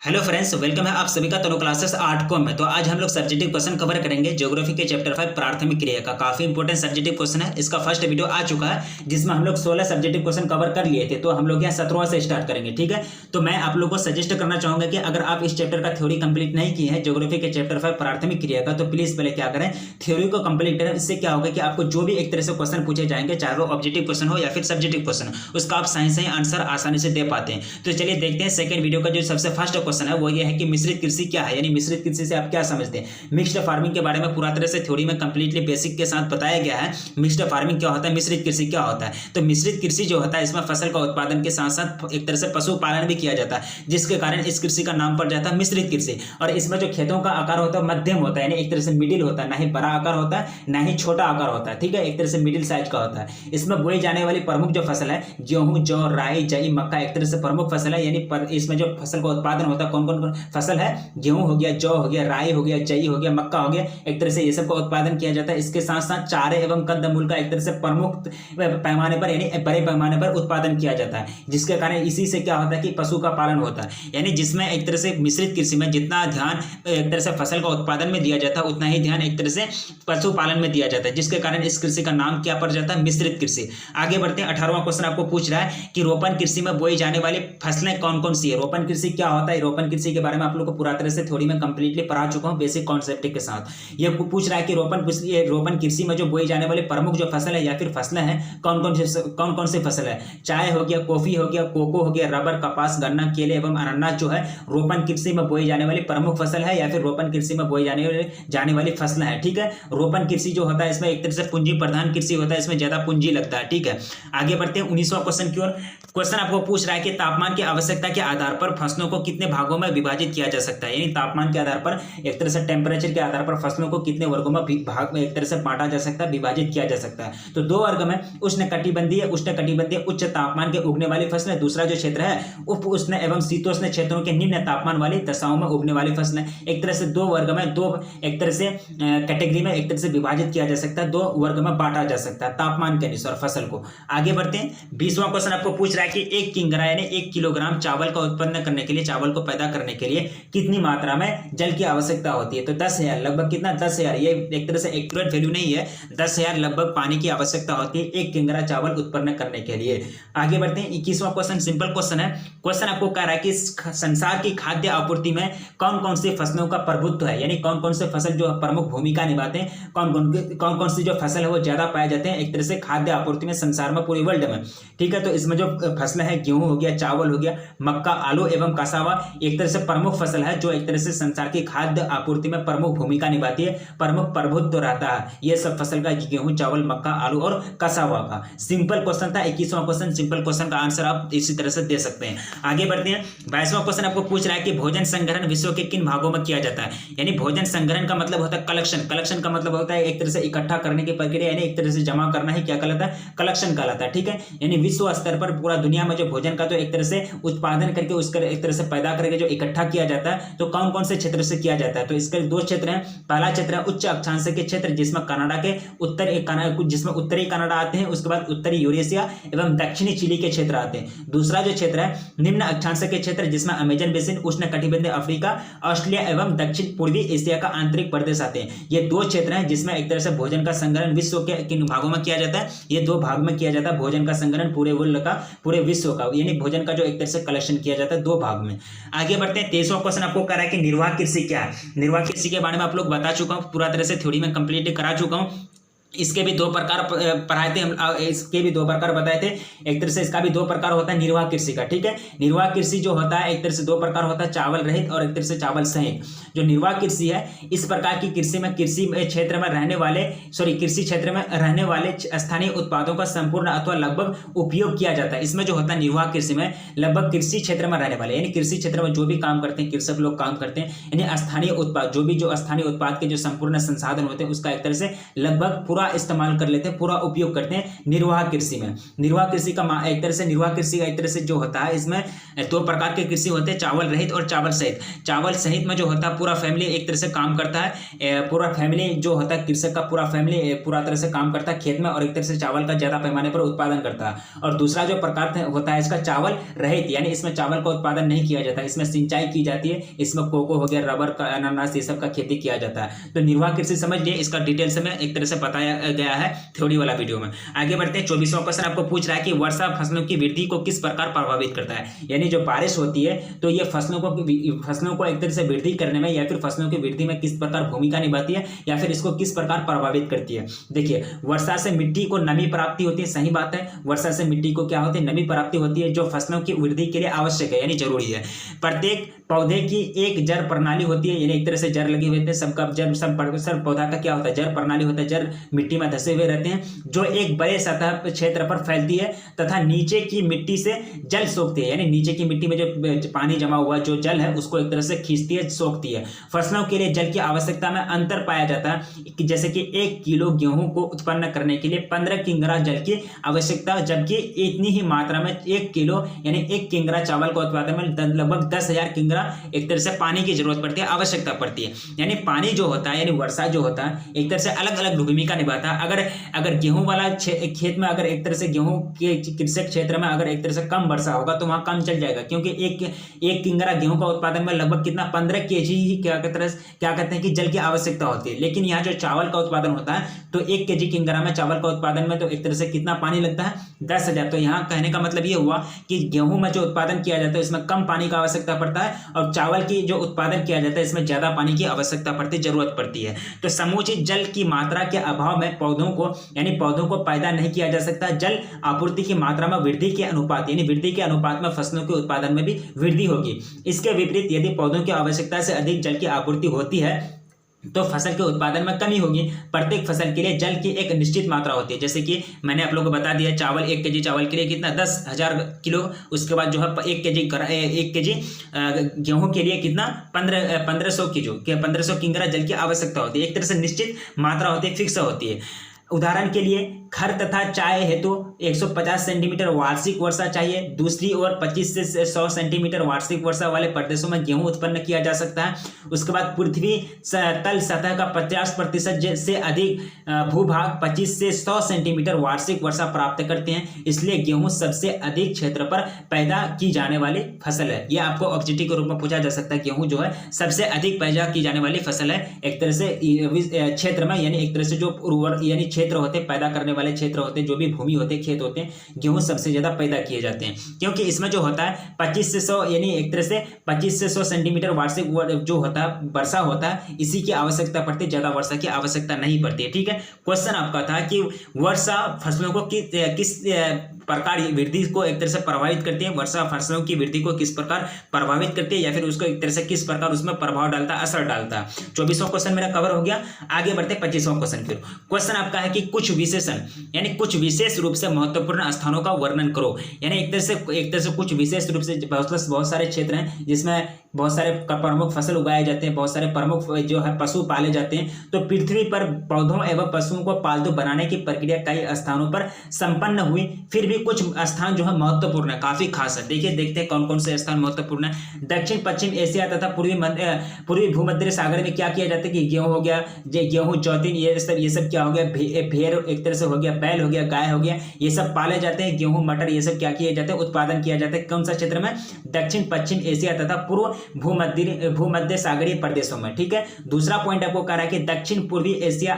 Hello friends, welcome है आप सभी का तनु क्लासेस 8 को में। तो आज हम लोग सब्जेक्टिव क्वेश्चन कवर करेंगे ज्योग्राफी के चैप्टर 5 प्राथमिक क्रिया का। काफी इंपॉर्टेंट सब्जेक्टिव क्वेश्चन है। इसका फर्स्ट वीडियो आ चुका है जिसमें हम लोग 16 सब्जेक्टिव क्वेश्चन कवर कर लिए थे। तो हम लोग यहाँ 17वां से स्टार्ट करेंगे, ठीक है। तो मैं आप लोगों को सजेस्ट करना चाहूंगा कि अगर आप इस चैप्टर का थ्योरी कंप्लीट नहीं की है ज्योग्राफी के चैप्टर 5 प्राथमिक क्रिया का, तो प्लीज पहले क्या करें, थ्योरी को कंप्लीट करें। इससे क्या होगा कि आपको जो भी एक तरह से क्वेश्चन पूछे जाएंगे, चाहे वो ऑब्जेक्टिव क्वेश्चन हो या फिर सब्जेक्टिव क्वेश्चन, उसका आप सही सही आंसर आसानी से दे पाते हैं। तो चलिए देखते हैं सेकंड वीडियो का जो सबसे फर्स्ट क्वेश्चन है वो ये है कि मिश्रित कृषि क्या है, यानी मिश्रित कृषि से आप क्या समझते हैं। मिक्स्ड फार्मिंग के बारे में पूरा तरह से थ्योरी में कंप्लीटली बेसिक के साथ बताया गया है। मिक्स्ड फार्मिंग क्या होता है, मिश्रित कृषि क्या होता है। तो मिश्रित कृषि जो होता है इसमें फसल का उत्पादन के साथ साथ एक तरह से पशुपालन भी किया जाता है, जिसके कारण इस कृषि का नाम पड़ जाता है मिश्रित कृषि। और इसमें जो खेतों का आकार होता है मध्यम होता है, यानी एक तरह से मिडिल होता है, ना ही बड़ा आकार होता है ना ही छोटा आकार होता है, ठीक है। एक तरह से मिडिल साइज का होता है। इसमें बोई जाने वाली प्रमुख जो फसल है गेहूं, जौ, राई, जई, मक्का, एक तरह से प्रमुख फसल है। यानी इसमें जो फसल का उत्पादन होता है, कौन कौन फसल है, गेहूं हो गया, जौ हो गया, राई हो गया, जई हो गया, मक्का हो गया, एक तरह से ये सब का उत्पादन किया जाता है। इसके साथ साथ चारे एवं कंदमूल का एक तरह से प्रमुख पैमाने पर यानी बड़े पैमाने पर उत्पादन किया जाता है, जिसके कारण इसी से क्या होता है कि पशु का पालन होता है। यानी जिसमें एक तरह से मिश्रित कृषि में जितना ध्यान एक तरह से फसल का उत्पादन में दिया जाता है, उतना ही ध्यान एक तरह से पशुपालन में दिया जाता है, जिसके कारण इस कृषि का नाम क्या पड़ जाता है, मिश्रित कृषि। आगे बढ़ते हैं। 18वां क्वेश्चन आपको पूछ रहा है कि रोपण कृषि में बोई जाने वाली फसलें कौन कौन सी है। रोपण कृषि क्या होता है, रोपण कृषि के बारे में आप लोग को पूरा तरह से थ्योरी में कंप्लीटली पढ़ा चुका हूं बेसिक कॉन्सेप्ट के साथ। ये पूछ रहा है कि रोपण कृषि में जो बोई जाने वाली प्रमुख जो फसल है या फिर फसलें हैं, कौन कौन सी फसल है। चाय हो गया, कॉफी हो गया, कोको हो गया, रबर, कपास, गन्ना, केले एवं अनानास जो है रोपण कृषि में बोई जाने वाली प्रमुख फसल है या फिर रोपण कृषि में बोई जाने वाली फसलें है, ठीक है। रोपण कृषि जो होता है इसमें एक तरह से पूंजी प्रधान कृषि होता है, इसमें ज्यादा पूंजी लगता है, ठीक है। आगे बढ़ते हैं 19वां क्वेश्चन की ओर। क्वेश्चन आपको पूछ रहा है कि तापमान की आवश्यकता के आधार पर फसलों को कितने भागों में विभाजित किया जा सकता है। यानी तापमान के आधार पर एक तरह से टेम्परेचर के आधार पर फसलों को कितने वर्गों में भाग में एक तरह से बांटा जा सकता है, विभाजित किया जा सकता है। तो दो वर्ग में उष्णकटिबंधीय उच्च तापमान के उगने वाली फसलें, दूसरा जो क्षेत्र है उप उष्ण एवं शीतोष्ण क्षेत्रों के निम्न तापमान वाली दशाओं में उगने वाली फसलें। एक तरह से दो वर्ग में, दो एक तरह से कैटेगरी में एक तरह से विभाजित किया जा सकता है, दो वर्ग में बांटा जा सकता है तापमान के अनुसार फसल को। आगे बढ़ते हैं। 20वां क्वेश्चन आपको पूछ रहा है कि 1 किंगरा यानी 1 किलोग्राम चावल का उत्पन्न करने के लिए, चावल को पैदा करने के लिए कितनी मात्रा में जल की आवश्यकता होती है। तो 10,000, लगभग कितना, 10,000। ये एक तरह से एक्यूरेट वैल्यू नहीं है, 10,000 लगभग पानी की आवश्यकता होती है 1 किंगरा चावल उत्पन्न करने के लिए। आगे बढ़ते हैं। 21वां क्वेश्चन सिंपल क्वेश्चन है। क्वेश्चन आपको कह रहा है कि संसार की खाद्य आपूर्ति में कौन कौन सी फसलों का प्रभुत्व है, यानी कौन कौन से फसल जो प्रमुख भूमिका निभाते हैं, कौन कौन सी जो फसल है वो ज्यादा पाए जाते हैं एक तरह से खाद्य आपूर्ति में संसार में, पूरे वर्ल्ड में, ठीक है। तो इसमें जो फसलें हैं गेहूं हो गया, चावल हो गया, मक्का, आलू एवं कसावा एक तरह से प्रमुख फसल है जो एक तरह से संसार की खाद्य आपूर्ति में प्रमुख भूमिका निभाती है, प्रमुख प्रभुत्व रहता है ये सब फसल का, गेहूं, चावल, मक्का, आलू और कसावा का। सिंपल क्वेश्चन था 21वां क्वेश्चन। सिंपल क्वेश्चन का आंसर आप इसी तरह से दे सकते हैं। आगे बढ़ते हैं। 22वां क्वेश्चन आपको पूछ रहा है कि भोजन संग्रहण विश्व के किन भागों में किया जाता है। यानी भोजन संग्रहण का मतलब होता है कलेक्शन। कलेक्शन का मतलब होता है एक तरह से इकट्ठा करने की प्रक्रिया, यानी एक तरह से जमा करना ही क्या कहलाता है, कलेक्शन कहलाता है, ठीक है। यानी विश्व स्तर पर पूरा दुनिया में जो भोजन का तो एक तरह से उत्पादन करके उसका एक तरह से पैदा करके जो इकट्ठा किया जाता है, तो कौन कौन से क्षेत्र से किया जाता है। तो इसके दो क्षेत्र हैं। पहला क्षेत्र है उच्च अक्षांश के क्षेत्र, जिसमें कनाडा के जिसमें उत्तरी कनाडा आते हैं, उसके बाद उत्तरी यूरेशिया एवं दक्षिणी चिली के क्षेत्र आते हैं। दूसरा जो क्षेत्र है निम्न अक्षांश के क्षेत्र, जिसमें अमेजन बेसिन, उष्ण कटिबंधीय अफ्रीका, ऑस्ट्रेलिया एवं दक्षिण पूर्वी एशिया का आंतरिक प्रदेश आते हैं। ये दो क्षेत्र हैं जिसमें एक तरह से भोजन का संग्रहण विश्व के किन भागों में किया जाता है, ये दो भाग में किया जाता है भोजन का संग्रहण पूरे वर्ल्ड का, पूरे विश्व का, यानी भोजन का जो एक तरह से कलेक्शन किया जाता है दो भाग में। आगे बढ़ते हैं। 23वां क्वेश्चन आपको कह रहा है कि निर्वाह कृषि क्या है। निर्वाह कृषि के बारे में आप लोग बता चुका हूं, पूरा तरह से थ्योरी में कंप्लीट करा चुका हूं। इसके भी दो प्रकार पढ़ाए थे हम, इसके भी दो प्रकार बताए थे। एक तरह से इसका भी दो प्रकार होता है निर्वाह कृषि का, ठीक है। निर्वाह कृषि जो होता है एक तरह से दो प्रकार होता है, चावल रहित और एक तरह से चावल सहित। जो निर्वाह कृषि है, इस प्रकार की कृषि में कृषि क्षेत्र में रहने वाले स्थानीय उत्पादों का संपूर्ण अथवा लगभग उपयोग किया जाता है। इसमें जो होता है निर्वाह कृषि में लगभग कृषि क्षेत्र में रहने वाले, यानी कृषि क्षेत्र में जो भी काम करते हैं, कृषक लोग काम करते हैं, यानी स्थानीय उत्पाद, जो स्थानीय उत्पाद के जो संपूर्ण संसाधन होते हैं उसका एक तरह से लगभग पूरा इस्तेमाल कर लेते हैं, पूरा उपयोग करते हैं निर्वाह कृषि में। निर्वाह कृषि का एक तरह से निर्वाह कृषि का एक तरह से जो होता है, इसमें दो प्रकार के कृषि होते हैं, चावल रहित और चावल सहित। चावल सहित में जो होता है पूरा फैमिली एक तरह से काम करता है, पूरा फैमिली जो होता है कृषक का पूरा फैमिली पूरा तरह से काम करता है खेत में और एक तरह से चावल का ज्यादा पैमाने पर उत्पादन करता है। और दूसरा जो प्रकार होता है इसका चावल रहित, यानी इसमें चावल का उत्पादन नहीं किया जाता, इसमें सिंचाई की जाती है, इसमें कोको हो गया, रबर का, अनानास, ये सब का खेती किया जाता है। तो निर्वाह कृषि समझ लिए, इसका डिटेल से मैं एक तरह से बताया गया है थ्योरी वाला वीडियो में। आगे बढ़ते हैं। 24वां क्वेश्चन आपको पूछ रहा है कि वर्षा फसलों की वृद्धि को किस प्रकार प्रभावित करता है, यानी जो बारिश होती है तो ये फसलों को एक तरह से वृद्धि करने में या फिर फसलों की वृद्धि में किस प्रकार भूमिका निभाती है या फिर इसको किस प्रकार प्रभावित करती है। देखिए, वर्षा से मिट्टी को नमी प्राप्ति होती है, सही बात है, वर्षा से मिट्टी को क्या होती है, नमी प्राप्ति होती है, जो फसलों की वृद्धि के लिए आवश्यक है यानी जरूरी है। प्रत्येक पौधे की एक जड़ प्रणाली होती है, यानी एक तरह से जड़ लगी हुई होती है, सबका जड़ सब पौधा का क्या होता है, जड़ प्रणाली होता है, जड़ मिट्टी में धसे हुए रहते हैं, जो एक बड़े सतह क्षेत्र पर फैलती है तथा नीचे की मिट्टी से जल सोखती है, यानी नीचे की मिट्टी में जो पानी जमा हुआ जो जल है उसको एक तरह से खींचती है, सोखती है। फसलों के लिए जल की आवश्यकता में अंतर पाया जाता है कि जैसे कि 1 किलो गेहूं को उत्पन्न करने के लिए 15 किंगरा जल की आवश्यकता, जबकि इतनी ही मात्रा में 1 किलो यानी 1 किंगरा चावल का उत्पादन में लगभग 10,000 किंगरा एक तरह से पानी की जरूरत पड़ती है, आवश्यकता पड़ती है। यानी पानी जो होता है यानी वर्षा जो होता है एक तरह से अलग अलग भूमिका निभाता है। अगर गेहूं वाला खेत में अगर एक तरह से गेहूं के कृषि क्षेत्र में अगर एक तरह से कम वर्षा होगा तो वहां कम चल जाएगा, क्योंकि एक किंगरा गेहूं का उत्पादन में लगभग कितना 15 kg ही क्या कहते हैं कि जल की आवश्यकता होती है। लेकिन यहाँ जो चावल का उत्पादन होता है तो 1 kg किंगरा में चावल का उत्पादन में तो एक तरह से कितना पानी लगता है, 10,000। तो यहाँ कहने का मतलब ये हुआ कि गेहूं में जो उत्पादन किया जाता है इसमें कम पानी का आवश्यकता पड़ता है और चावल की जो उत्पादन किया जाता है इसमें ज्यादा पानी की आवश्यकता पड़ती, जरूरत पड़ती है। तो समुचित जल की मात्रा के अभाव में पौधों को पैदा नहीं किया जा सकता। जल आपूर्ति की मात्रा में वृद्धि के अनुपात यानी वृद्धि के अनुपात में फसलों के उत्पादन में भी वृद्धि होगी। इसके विपरीत यदि पौधों की आवश्यकता से अधिक जल की आपूर्ति होती है तो फसल के उत्पादन में कमी होगी। प्रत्येक फसल के लिए जल की एक निश्चित मात्रा होती है, जैसे कि मैंने आप लोगों को बता दिया, चावल 1 kg चावल के लिए कितना 10,000 किलो, उसके बाद जो है 1 kg गेहूं के लिए कितना 1500 किंगरा जल की आवश्यकता होती है। एक तरह से निश्चित मात्रा होती है, फिक्स होती है। उदाहरण के लिए खर तथा चाय हेतु 150 सेंटीमीटर वार्षिक वर्षा चाहिए। दूसरी ओर 25 से 100 सेंटीमीटर वार्षिक वर्षा वाले प्रदेशों में गेहूं उत्पन्न किया जा सकता है। उसके बाद पृथ्वी तल सतह का 50% से अधिक भूभाग 25 से 100 सेंटीमीटर वार्षिक वर्षा प्राप्त करते हैं, इसलिए गेहूं सबसे अधिक क्षेत्र पर पैदा की जाने वाली फसल है। यह आपको ऑब्जेक्टिव के रूप में पूछा जा सकता है, गेहूं जो है सबसे अधिक पैदा की जाने वाली फसल है एक तरह से क्षेत्र में, यानी एक तरह से जो उर्वर यानी क्षेत्र होते पैदा करने वाले क्षेत्र होते हैं, जो भी भूमि होते खेत होते हैं, गेहूं सबसे ज्यादा पैदा किए जाते हैं, क्योंकि इसमें जो होता है 25 से 100 यानी एक तरह से 25 से 100 सेंटीमीटर वार्षिक जो होता है वर्षा होता है, इसी की आवश्यकता पड़ती है, ज्यादा वर्षा की आवश्यकता नहीं पड़ती है। ठीक है, क्वेश्चन आपका था कि वर्षा फसलों को किस प्रकार वृद्धि को एक तरह से प्रभावित करती है, वर्षा फसलों की वृद्धि को किस प्रकार प्रभावित करती है या फिर उसको एक तरह से किस प्रकार उसमें प्रभाव डालता है, असर डालता है। 24वां क्वेश्चन मेरा कवर हो गया। आगे बढ़ते 25वां क्वेश्चन की। क्वेश्चन आपका है कि कुछ विशेषण यानी कुछ विशेष रूप से महत्वपूर्ण स्थानों का वर्णन करो, यानी एक तरह से कुछ विशेष रूप से बहुत सारे क्षेत्र हैं जिसमें बहुत सारे प्रमुख फसल उगाए जाते हैं, बहुत सारे प्रमुख जो है पशु पाले जाते हैं। तो पृथ्वी पर पौधों एवं पशुओं को पालतू बनाने की प्रक्रिया कई स्थानों पर संपन्न हुई, फिर भी कुछ स्थान जो है महत्वपूर्ण है, काफी खास है। देखिए देखते हैं कौन कौन से स्थान महत्वपूर्ण है। दक्षिण पश्चिम एशिया तथा पूर्वी भूमध्य सागर में क्या किया जाता है कि गेहूं हो गया, गेहूं चौथिन ये सब क्या हो गया, भेड़ एक तरह से हो गया, बैल हो गया, गाय हो गया, ये सब पाले जाते हैं। गेहूं मटर ये सब क्या किए जाते हैं, उत्पादन किया जाता है। कौन सा क्षेत्र में, दक्षिण पश्चिम एशिया तथा पूर्व भूमध्य सागरीय प्रदेशों में। ठीक है, दूसरा पॉइंट आपको कह रहा है कि दक्षिण पूर्वी एशिया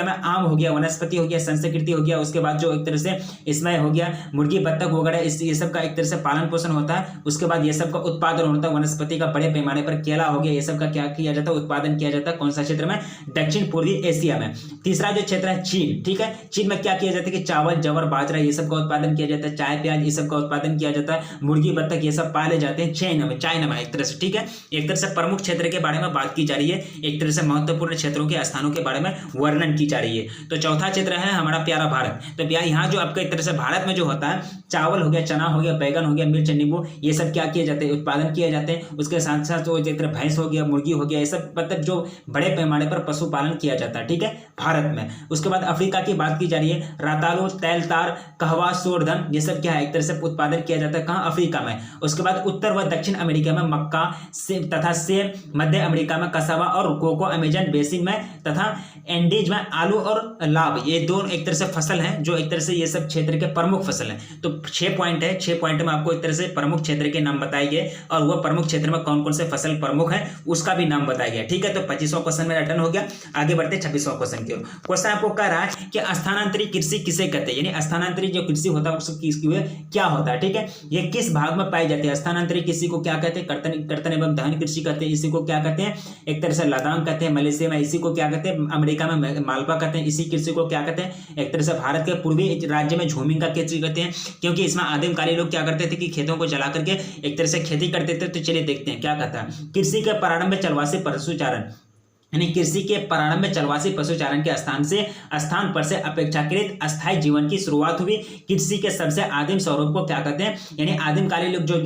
में आम हो गया, वनस्पति हो गया, संस्कृति हो गया, उसके बाद जो एक तरह से इसमें हो गया मुर्गी बत्तख वगैरह, ये सब का एक तरह से पालन पोषण होता है। उसके बाद ये सब का उत्पादन होता है, वनस्पति का बड़े पैमाने पर केला हो गया, ये सब का क्या किया जाता है, उत्पादन किया जाता है। कौन सा क्षेत्र में, दक्षिण पूर्वी एशिया में। तीसरा जो क्षेत्र है चीन। ठीक है, चीन में क्या किया जाता है कि चावल जवर बाजरा ये सब का उत्पादन किया जाता है, चाय प्याज ये सब का उत्पादन किया जाता है, मुर्गी बत्तख ये सब पाले जाते हैं चाइना में एक तरह से। ठीक है, एक तरह से प्रमुख क्षेत्र के बारे में बात की जा रही है, एक तरह से महत्वपूर्ण क्षेत्रों के स्थानों के बारे में वर्णन की जा रही है। तो चौथा क्षेत्र है हमारा प्यारा भारत। तो यहाँ यहाँ जो आपका एक तरह से भारत में जो होता है, चावल हो गया, चना हो गया, बैगन हो गया, मिर्च, नींबू, ये सब क्या किए जाते हैं, उत्पादन किए जाते हैं। उसके साथ साथ जो एक तरह भैंस हो गया, मुर्गी हो गया, ये सब मतलब जो बड़े पैमाने पर पशुपालन किया जाता है, ठीक है, भारत में। उसके बाद अफ्रीका की बात की जा रही है, रतालू, तैलतार, कहवा, सोरधन, ये सब क्या है, एक तरह से उत्पादन किया जाता है, कहाँ, अफ्रीका में। उसके बाद उत्तर व दक्षिण अमेरिका में मक्का सेब तथा सेब, मध्य अमेरिका में कसावा और कोको, अमेजन बेसिन में तथा एंडीज में आलू और लाभ, ये दो एक तरह से फसल हैं जो एक तरह से ये सब क्षेत्र के प्रमुख फसल हैं। तो 6 पॉइंट है, 6 पॉइंट में आपको एक तरह से प्रमुख क्षेत्र के नाम बताए गए और वह प्रमुख क्षेत्र में कौन कौन से फसल प्रमुख है उसका भी नाम बताया गया, ठीक है। तो 25वां क्वेश्चन मेरा डन हो गया। आगे बढ़ते 26वां क्वेश्चन की ओर। क्वेश्चन आपको कह रहा है कि स्थानांतरित कृषि किसे कहते हैं, यानी स्थानांतरित जो कृषि होता है उसको क्या होता है, ठीक है, ये किस भाग में पाई जाती है। स्थानांतरित कृषि को क्या कहते हैं, कर्तन एवं दहन कृषि कहते हैं, इसी को क्या कहते हैं, एक तरह से लदान कहते हैं, मलेशिया में इसी को क्या कहते हैं, अमेरिका में मालवा कहते हैं, इसी कृषि को क्या कहते हैं, एक तरह से भारत के पूर्वी राज्य में झूमिंग का कृषि कहते हैं, क्योंकि इसमें आदिमकालीन लोग क्या करते थे कि खेतों को जला करके एक तरह से खेती करते थे। तो चलिए देखते हैं क्या कहता है। कृषि के प्रारंभ में चलवासी पशुचारण, यानी कृषि के प्रारंभ में चलवासी पशुचारण के स्थान पर से अपेक्षाकृत अस्थायी जीवन की शुरुआत हुई। कृषि के सबसे आदिम स्वरूप को क्या कहते हैं, यानी आदिमकालीन लोग जो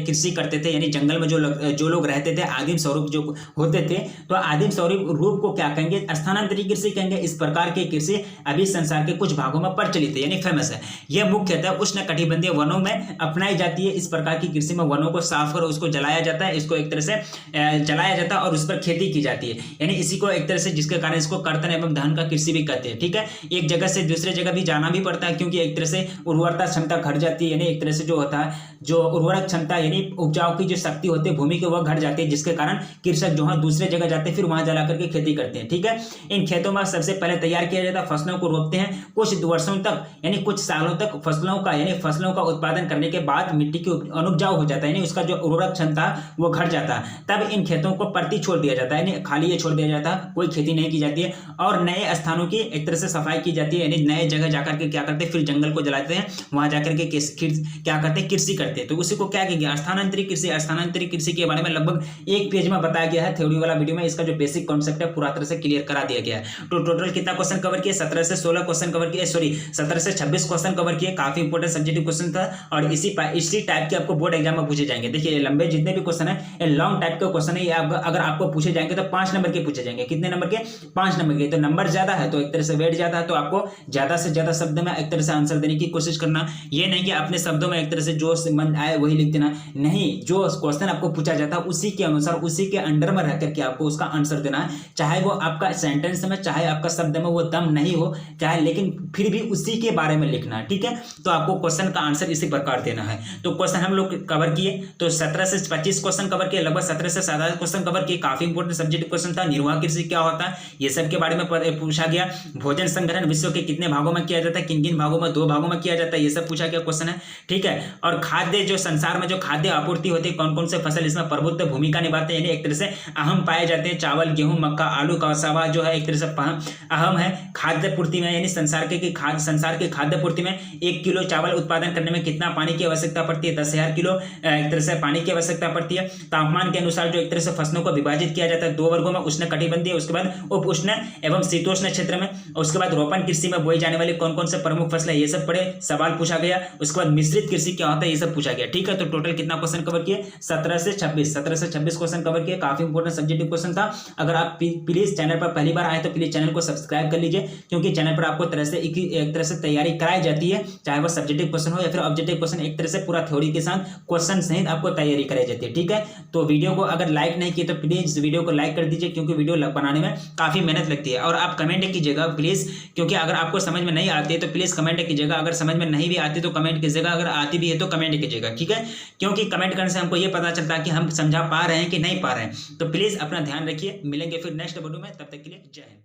कृषि करते थे, यानी जंगल में जो लोग रहते थे, आदिम स्वरूप जो होते थे, तो आदिम स्वरूप रूप को क्या कहेंगे, स्थानांतरित कृषि कहेंगे। इस प्रकार की कृषि अभी संसार के कुछ भागों में प्रचलित है, यानी फेमस है। यह मुख्यतः उष्ण कटिबंधीय वनों में अपनाई जाती है। इस प्रकार की कृषि में वनों को साफ कर उसको जलाया जाता है, इसको एक तरह से जलाया जाता है और उस पर खेती की जाती है, इसी को एक तरह से, जिसके कारण इसको कर्तन एवं दहन का कृषि भी कहते हैं, ठीक है। एक जगह से दूसरे जगह भी जाना भी पड़ता है, क्योंकि एक तरह से उर्वरता क्षमता घट जाती है, यानी एक तरह से जो होता है, जो उर्वरक क्षमता यानी उपजाऊ की जो शक्ति होती है भूमि की, वह घट जाती है, जिसके कारण कृषक जो है दूसरे जगह जाते हैं, फिर वहां जा करके खेती करते हैं, ठीक है। इन खेतों में सबसे पहले तैयार किया जाता है, फसलों को रोपते हैं, कुछ वर्षों तक यानी कुछ सालों तक फसलों का उत्पादन करने के बाद मिट्टी की अनुपजाऊ हो जाता है, यानी उसका जो उर्वरक क्षमता वो घट जाता है। तब इन खेतों को परती छोड़ दिया जाता है, यानी खाली छोड़ दिया जाता है, कोई खेती नहीं की जाती है और नए स्थानों की एक तरह से सफाई की जाती है, यानी नए जगह जाकर के क्या करते हैं, फिर जंगल को जलाते हैं, वहां जाकर के क्या करते हैं, कृषि करते हैं। तो उसी को क्या किया, स्थानांतरित कृषि। स्थानांतरित कृषि के बारे में लगभग 1 पेज में बताया गया है, थ्योरी वाला वीडियो में इसका जो बेसिक कॉन्सेप्ट है पूरा तरह से क्लियर करा दिया गया है। तो टोटल कितना क्वेश्चन कवर किए, 17 से 16 क्वेश्चन कवर किए, सॉरी 17 से 26 क्वेश्चन कवर किए। काफी इंपोर्टेंट सब्जेक्टिव क्वेश्चन था और इसी टाइप के आपको बोर्ड एग्जाम में पूछे जाएंगे। देखिए लंबे जितने भी क्वेश्चन है, ये लॉन्ग टाइप के क्वेश्चन है, ये अगर आपको पूछे जाएंगे तो 5 नंबर के पूछे जाएंगे। कितने नंबर के, 5 नंबर के। तो नंबर ज्यादा है तो एक तरह से वेट ज्यादा है, तो आपको ज्यादा से ज्यादा शब्द में एक तरह से आंसर देने की कोशिश करना। ये नहीं कि अपने शब्दों में एक तरह से जो मन आए वही लिख देना, नहीं, जो क्वेश्चन आपको पूछा जाता है उसी के अनुसार, उसी के अंडर में रह करके आपको उसका आंसर देना है, चाहे वो आपका सेंटेंस में, चाहे आपका शब्द में वो दम नहीं हो, चाहे, लेकिन फिर भी उसी के बारे में लिखना है, ठीक है। तो आपको क्वेश्चन का आंसर इसी प्रकार देना है। तो क्वेश्चन हम लोग कवर किए, तो 17 से 25 क्वेश्चन कवर किए, लगभग 17 से 17 क्वेश्चन कवर किए। काफी इंपोर्टेंट सब्जेक्ट क्वेश्चन था। निर्वाह कृषि क्या होता है, ये सब के बारे में पूछा गया। भोजन संग्रहण विश्व के कितने भागों में किया जाता है, किन किन भागों में, 2 भागों में किया जाता है, ये सब पूछा गया क्वेश्चन है, ठीक है। और खाद्य, जो संसार में जो खाद्य आपूर्ति होती है, कौन कौन से फसल इसमें प्रभुत्व भूमिका निभाते हैं, यानी एक तरह से अहम पाए जाते हैं। चावल, गेहूं, मक्का, आलू, कसावा जो है एक तरह से अहम है खाद्य पूर्ति में, यानी संसार के खाद्य पूर्ति में 1 किलो चावल उत्पादन करने में कितना पानी की आवश्यकता पड़ती है, 10,000 किलो एक तरह से पानी की आवश्यकता पड़ती है। तापमान के अनुसार जो एक तरह से फसलों को विभाजित किया जाता है 2 वर्गों में, उष्ण कटिबंधीय, उसके बाद उप उष्ण एवं शीतोष्ण क्षेत्र में। उसके बाद रोपण कृषि में बोई जाने वाली कौन कौन से प्रमुख फसल है, ये सब पढ़े, सवाल पूछा गया। उसके बाद मिश्रित कृषि क्या होता है, ये सब पूछा गया, ठीक है। तो टोटल कितना क्वेश्चन कवर किए, 17 से 26 क्वेश्चन कवर किए। काफी इंपोर्टेंट सब्जेक्टिव क्वेश्चन था। अगर आप प्लीज चैनल पर पहली बार आए तो प्लीज चैनल को सब्सक्राइब कर लीजिए, क्योंकि चैनल पर आपको एक तरह से तैयारी कराई जाती है, चाहे वो सब्जेक्टिव क्वेश्चन हो या फिर ऑब्जेक्टिव क्वेश्चन, एक तरह से पूरा थ्योरी के साथ क्वेश्चन सहित आपको तैयारी कराई जाती है, ठीक है। तो वीडियो को अगर लाइक नहीं किए तो प्लीज वीडियो को लाइक कर दीजिए, क्योंकि वीडियो बनाने में काफी मेहनत लगती है। और आप कमेंट कीजिएगा प्लीज, क्योंकि अगर आपको समझ में नहीं आती है तो प्लीज कमेंट कीजिएगा, अगर समझ में नहीं भी आती तो कमेंट कीजिएगा, अगर आती भी है तो कमेंट कीजिएगा, ठीक है। क्योंकि कमेंट करने से हमको ये पता चलता है कि हम समझा पा रहे हैं कि नहीं पा रहे हैं। तो प्लीज अपना ध्यान रखिए, मिलेंगे फिर नेक्स्ट वीडियो में, तब तक के लिए जय हिंद।